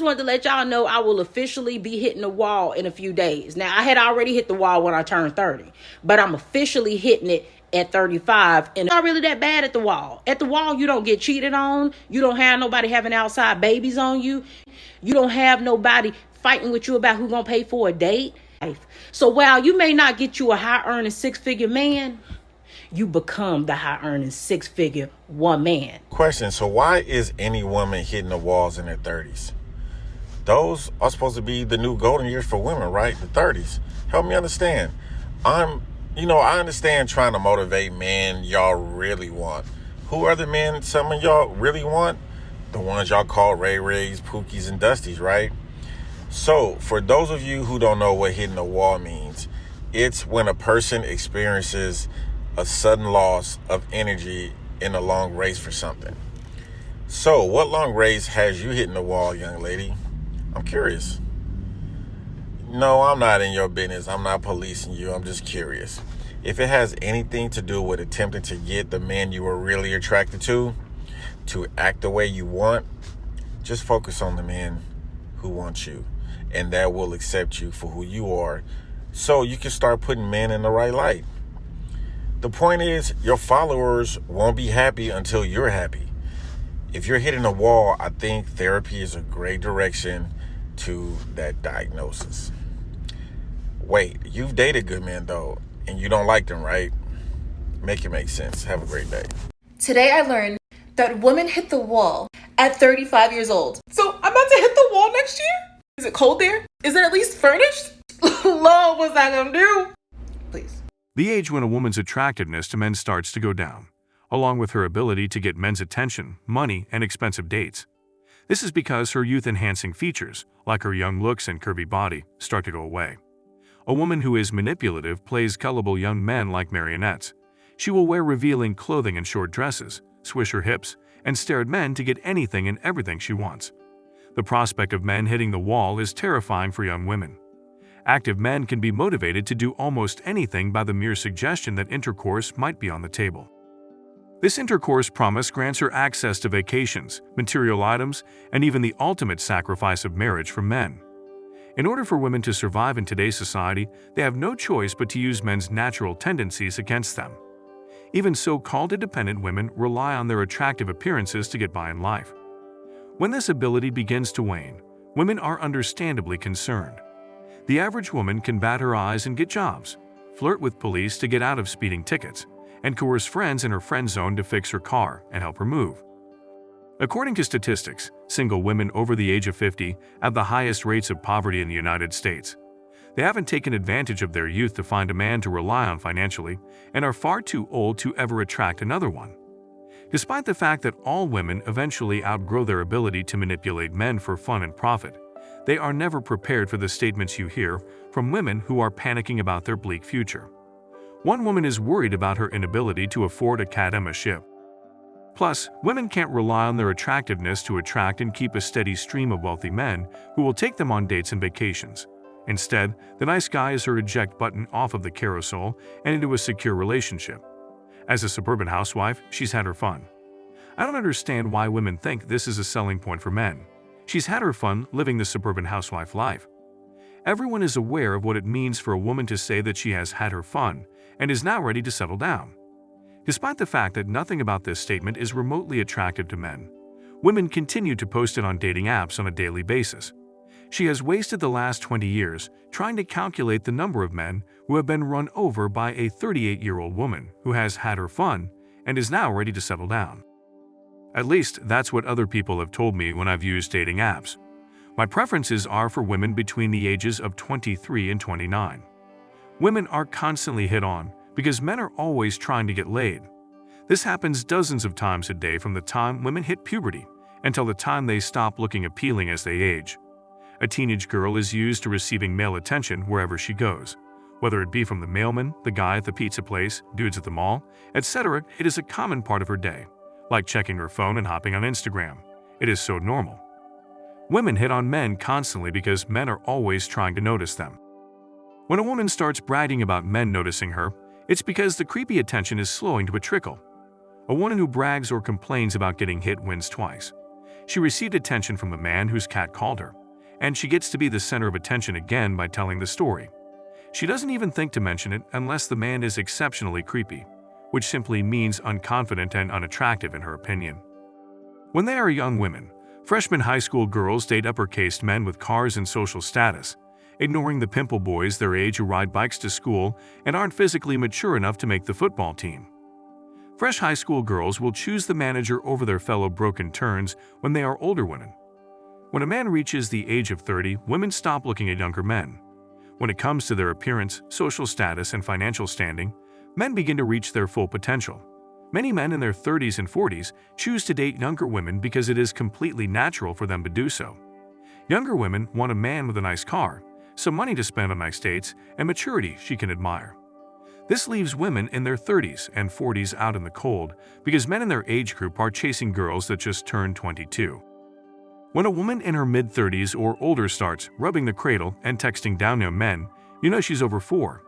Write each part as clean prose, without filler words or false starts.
wanted to let y'all know I will officially be hitting the wall in a few days. Now, I had already hit the wall when I turned 30, but I'm officially hitting it at 35, and it's not really that bad at the wall. At the wall, you don't get cheated on. You don't have nobody having outside babies on you. You don't have nobody fighting with you about who's going to pay for a date. So while you may not get you a high-earning six-figure man, you become the high-earning six-figure one man. Question, so why is any woman hitting the walls in their 30s? Those are supposed to be the new golden years for women, right? The 30s. Help me understand. I understand trying to motivate men y'all really want. Who are the men some of y'all really want? The ones y'all call Ray Rays, Pookies, and Dusties, right? So, for those of you who don't know what hitting the wall means, it's when a person experiences a sudden loss of energy in a long race for something. So, what long race has you hitting the wall, young lady? I'm curious. No, I'm not in your business. I'm not policing you. I'm just curious. If it has anything to do with attempting to get the man you are really attracted to act the way you want, just focus on the man who wants you, and that will accept you for who you are, so you can start putting men in the right light. The point is, your followers won't be happy until you're happy. If you're hitting a wall, I think therapy is a great direction to that diagnosis. Wait, you've dated good men though, and you don't like them, right? Make it make sense. Have a great day. Today I learned that women hit the wall at 35 years old. So I'm about to hit the wall next year? Is it cold there? Is it at least furnished? Lord, what's that gonna do? Please. The age when a woman's attractiveness to men starts to go down, along with her ability to get men's attention, money, and expensive dates. This is because her youth-enhancing features, like her young looks and curvy body, start to go away. A woman who is manipulative plays gullible young men like marionettes. She will wear revealing clothing and short dresses, swish her hips, and stare at men to get anything and everything she wants. The prospect of men hitting the wall is terrifying for young women. Active men can be motivated to do almost anything by the mere suggestion that intercourse might be on the table. This intercourse promise grants her access to vacations, material items, and even the ultimate sacrifice of marriage for men. In order for women to survive in today's society, they have no choice but to use men's natural tendencies against them. Even so-called independent women rely on their attractive appearances to get by in life. When this ability begins to wane, women are understandably concerned. The average woman can bat her eyes and get jobs, flirt with police to get out of speeding tickets, and coerce friends in her friend zone to fix her car and help her move. According to statistics, single women over the age of 50 have the highest rates of poverty in the United States. They haven't taken advantage of their youth to find a man to rely on financially and are far too old to ever attract another one. Despite the fact that all women eventually outgrow their ability to manipulate men for fun and profit, they are never prepared for the statements you hear from women who are panicking about their bleak future. One woman is worried about her inability to afford a cat-Emma ship. Plus, women can't rely on their attractiveness to attract and keep a steady stream of wealthy men who will take them on dates and vacations. Instead, the nice guy is her eject button off of the carousel and into a secure relationship. As a suburban housewife, she's had her fun. I don't understand why women think this is a selling point for men. She's had her fun living the suburban housewife life. Everyone is aware of what it means for a woman to say that she has had her fun and is now ready to settle down. Despite the fact that nothing about this statement is remotely attractive to men, women continue to post it on dating apps on a daily basis. She has wasted the last 20 years trying to calculate the number of men who have been run over by a 38-year-old woman who has had her fun and is now ready to settle down. At least, that's what other people have told me when I've used dating apps. My preferences are for women between the ages of 23 and 29. Women are constantly hit on because men are always trying to get laid. This happens dozens of times a day from the time women hit puberty until the time they stop looking appealing as they age. A teenage girl is used to receiving male attention wherever she goes. Whether it be from the mailman, the guy at the pizza place, dudes at the mall, etc., it is a common part of her day. Like checking her phone and hopping on Instagram. It is so normal. Women hit on men constantly because men are always trying to notice them. When a woman starts bragging about men noticing her, it's because the creepy attention is slowing to a trickle. A woman who brags or complains about getting hit wins twice. She received attention from the man whose cat called her, and she gets to be the center of attention again by telling the story. She doesn't even think to mention it unless the man is exceptionally creepy, which simply means unconfident and unattractive in her opinion. When they are young women, freshman high school girls date uppercase men with cars and social status, ignoring the pimple boys their age who ride bikes to school and aren't physically mature enough to make the football team. Fresh high school girls will choose the manager over their fellow broken turns when they are older women. When a man reaches the age of 30, women stop looking at younger men. When it comes to their appearance, social status, and financial standing, men begin to reach their full potential. Many men in their 30s and 40s choose to date younger women because it is completely natural for them to do so. Younger women want a man with a nice car, some money to spend on nice dates, and maturity she can admire. This leaves women in their 30s and 40s out in the cold because men in their age group are chasing girls that just turned 22. When a woman in her mid-30s or older starts rubbing the cradle and texting down young men, you know she's over 4.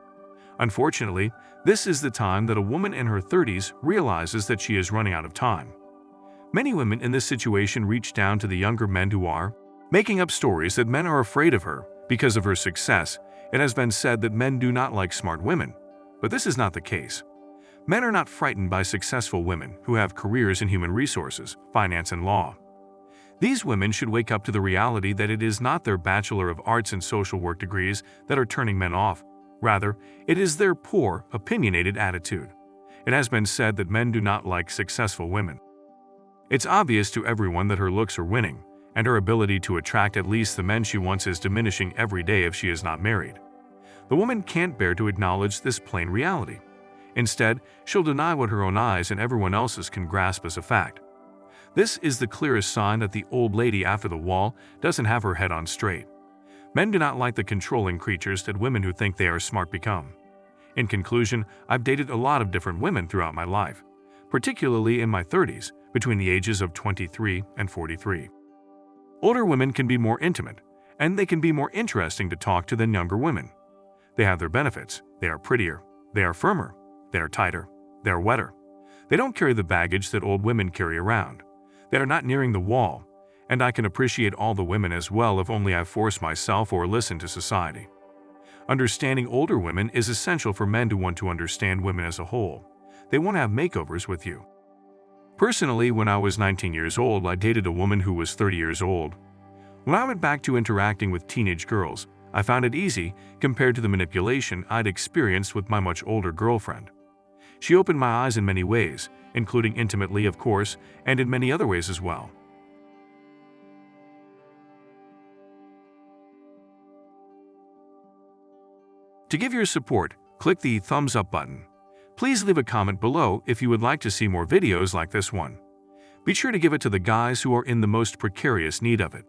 Unfortunately, this is the time that a woman in her 30s realizes that she is running out of time. Many women in this situation reach down to the younger men who are making up stories that men are afraid of her because of her success. It has been said that men do not like smart women, but this is not the case. Men are not frightened by successful women who have careers in human resources, finance, and law. These women should wake up to the reality that it is not their Bachelor of Arts and Social Work degrees that are turning men off. Rather, it is their poor, opinionated attitude. It has been said that men do not like successful women. It's obvious to everyone that her looks are winning, and her ability to attract at least the men she wants is diminishing every day if she is not married. The woman can't bear to acknowledge this plain reality. Instead, she'll deny what her own eyes and everyone else's can grasp as a fact. This is the clearest sign that the old lady after the wall doesn't have her head on straight. Men do not like the controlling creatures that women who think they are smart become. In conclusion, I've dated a lot of different women throughout my life, particularly in my 30s, between the ages of 23 and 43. Older women can be more intimate, and they can be more interesting to talk to than younger women. They have their benefits. They are prettier. They are firmer. They are tighter. They are wetter. They don't carry the baggage that old women carry around. They are not nearing the wall, and I can appreciate all the women as well if only I force myself or listen to society. Understanding older women is essential for men to want to understand women as a whole. They want to have makeovers with you. Personally, when I was 19 years old, I dated a woman who was 30 years old. When I went back to interacting with teenage girls, I found it easy compared to the manipulation I'd experienced with my much older girlfriend. She opened my eyes in many ways, including intimately, of course, and in many other ways as well. To give your support, click the thumbs up button. Please leave a comment below if you would like to see more videos like this one. Be sure to give it to the guys who are in the most precarious need of it.